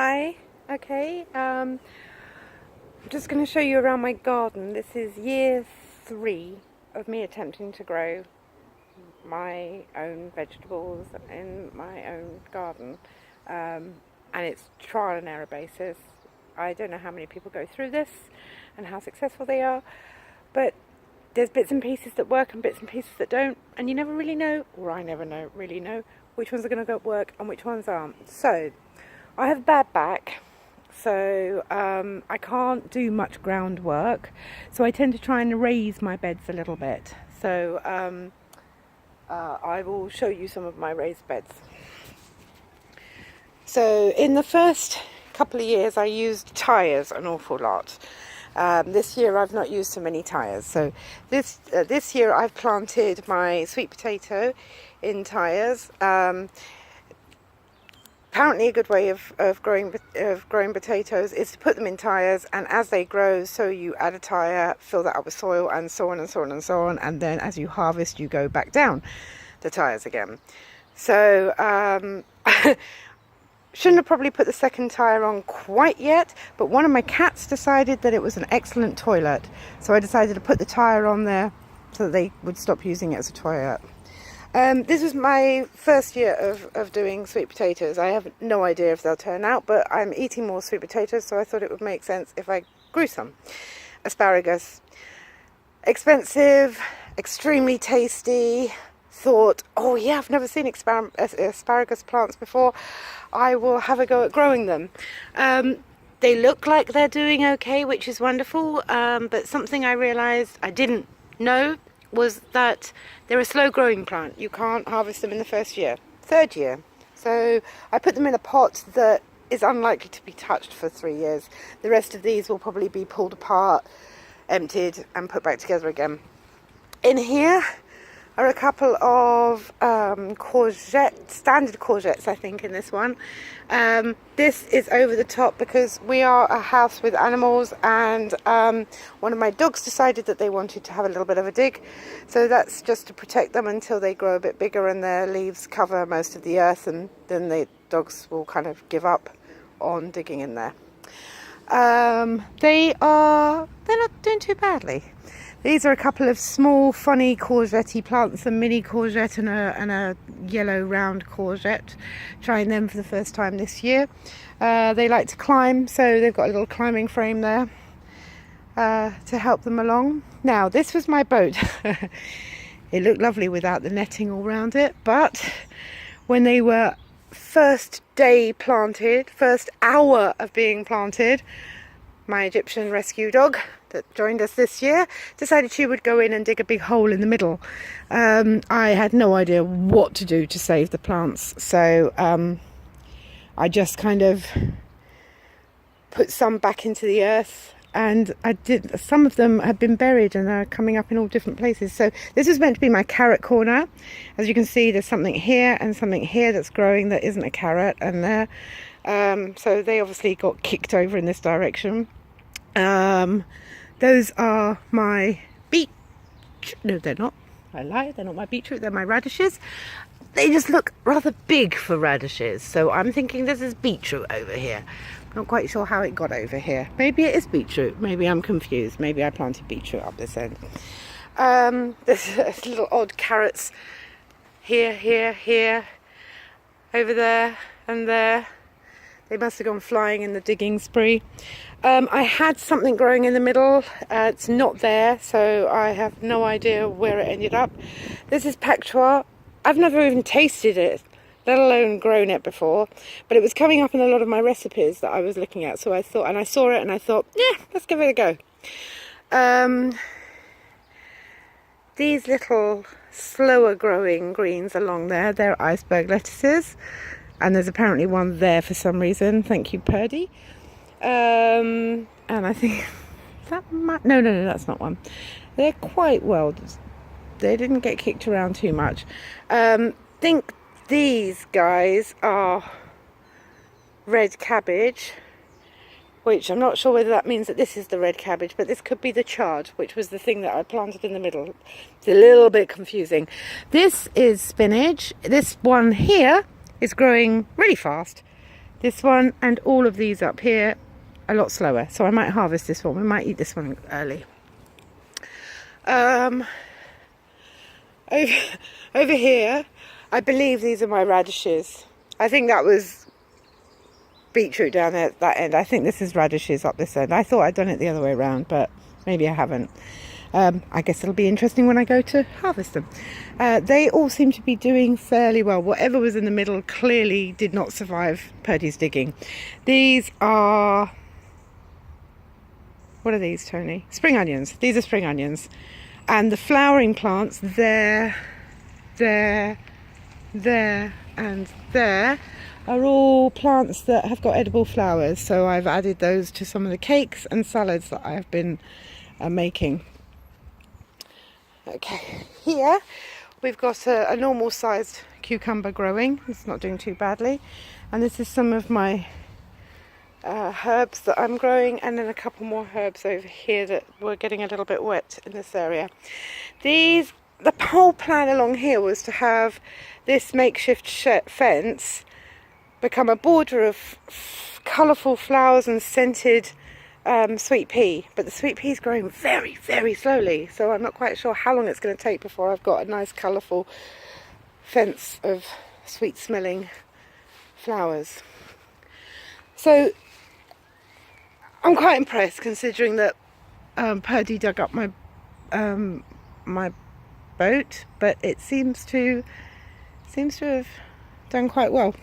Hi, okay, I'm just going to show you around my garden. This is year 3 of me attempting to grow my own vegetables in my own garden, and it's trial and error basis. I don't know how many people go through this and how successful they are, but there's bits and pieces that work and bits and pieces that don't, and you never really know, or I never really know, which ones are going to work and which ones aren't. So I have a bad back, so I can't do much groundwork, so I tend to try and raise my beds a little bit. So I will show you some of my raised beds. So in the first couple of years I used tyres an awful lot. This year I've not used so many tyres. So this year I've planted my sweet potato in tyres. Apparently a good way of growing potatoes is to put them in tyres, and as they grow, so you add a tyre, fill that up with soil, and so on and so on and so on, and then as you harvest you go back down the tyres again. So shouldn't have probably put the second tyre on quite yet, but one of my cats decided that it was an excellent toilet, so I decided to put the tyre on there so that they would stop using it as a toilet. This was my first year of doing sweet potatoes. I have no idea if they'll turn out, but I'm eating more sweet potatoes, so I thought it would make sense if I grew some. Asparagus. Expensive, extremely tasty. Thought, oh yeah, I've never seen asparagus plants before. I will have a go at growing them. They look like they're doing okay, which is wonderful, but something I realised I didn't know was that they're a slow growing plant. You can't harvest them in the first year, third year. So I put them in a pot that is unlikely to be touched for 3 years. The rest of these will probably be pulled apart, emptied and put back together again. In here are a couple of standard courgettes, I think, in this one. This is over the top because we are a house with animals, and one of my dogs decided that they wanted to have a little bit of a dig, so that's just to protect them until they grow a bit bigger and their leaves cover most of the earth, and then the dogs will kind of give up on digging in there. They're not doing too badly. These are a couple of small, funny courgette plants, a mini courgette and a yellow round courgette. Trying them for the first time this year. They like to climb, so they've got a little climbing frame there to help them along. Now, this was my boat. It looked lovely without the netting all around it, but when they were first day planted, first hour of being planted, my Egyptian rescue dog that joined us this year decided she would go in and dig a big hole in the middle. I had no idea what to do to save the plants, so I just kind of put some back into the earth, and some of them have been buried and are coming up in all different places. So this is meant to be my carrot corner. As you can see, there's something here and something here that's growing that isn't a carrot, and there. So they obviously got kicked over in this direction. Those are my no, they're not. I lied, they're not my beetroot, they're my radishes. They just look rather big for radishes, so I'm thinking this is beetroot over here. Not quite sure how it got over here. Maybe it is beetroot, maybe I'm confused. Maybe I planted beetroot up this end. There's little odd carrots here, over there and there. They must have gone flying in the digging spree. I had something growing in the middle. It's not there, so I have no idea where it ended up. This is pectois. I've never even tasted it, let alone grown it before, but it was coming up in a lot of my recipes that I was looking at, so I thought, and I saw it and I thought, yeah, let's give it a go. These little slower growing greens along there, they're iceberg lettuces. And there's apparently one there for some reason. Thank you, Purdy. And I think no, that's not one. They're quite well. They didn't get kicked around too much. Think these guys are red cabbage, which I'm not sure whether that means that this is the red cabbage, but this could be the chard, which was the thing that I planted in the middle. It's a little bit confusing. This is spinach. This one here is growing really fast. This one and all of these up here a lot slower. So I might harvest this one. We might eat this one early. Over here, I believe these are my radishes. I think that was beetroot down there at that end. I think this is radishes up this end. I thought I'd done it the other way around, but maybe I haven't. I guess it'll be interesting when I go to harvest them. They all seem to be doing fairly well. Whatever was in the middle clearly did not survive Purdy's digging. These are... What are these, Tony? Spring onions. These are spring onions. And the flowering plants there, and there are all plants that have got edible flowers. So I've added those to some of the cakes and salads that I have been making. Okay, here we've got a normal sized cucumber growing. It's not doing too badly. And this is some of my herbs that I'm growing, and then a couple more herbs over here that were getting a little bit wet in this area. The whole plan along here was to have this makeshift fence become a border of colourful flowers and scented sweet pea, but the sweet pea is growing very, very slowly, so I'm not quite sure how long it's going to take before I've got a nice colourful fence of sweet smelling flowers. So I'm quite impressed, considering that Purdy dug up my my boat, but it seems to have done quite well.